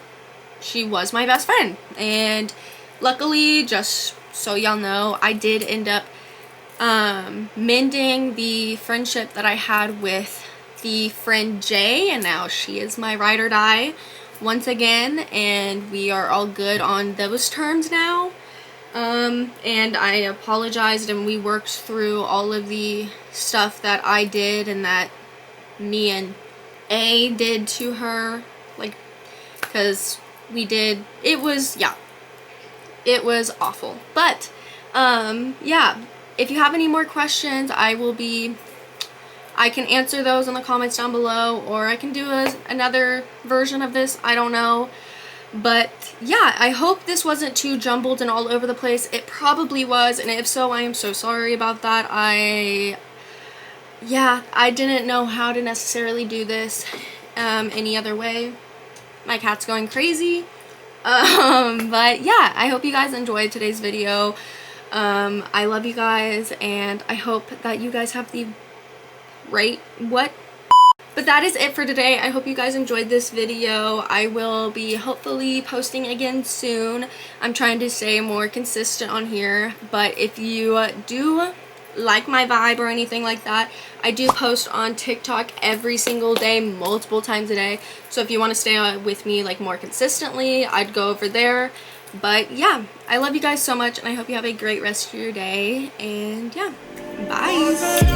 she was my best friend. And luckily, just so y'all know, I did end up mending the friendship that I had with the friend Jay, and now she is my ride or die, once again, and we are all good on those terms now. And I apologized, and we worked through all of the stuff that I did and that me and A did to her, like, because we did, it was awful. But yeah, if you have any more questions, I can answer those in the comments down below, or I can do another version of this, I don't know. But yeah, I hope this wasn't too jumbled and all over the place. It probably was, and if so, I am so sorry about that. I didn't know how to necessarily do this any other way. My cat's going crazy. But yeah, I hope you guys enjoyed today's video. I love you guys, and I hope that you guys have the right But that is it for today. I hope you guys enjoyed this video. I will be hopefully posting again soon. I'm trying to stay more consistent on here, but if you do like my vibe or anything like that, I do post on TikTok every single day, multiple times a day. So if you want to stay with me like more consistently, I'd go over there. But yeah, I love you guys so much, and I hope you have a great rest of your day, and yeah, bye.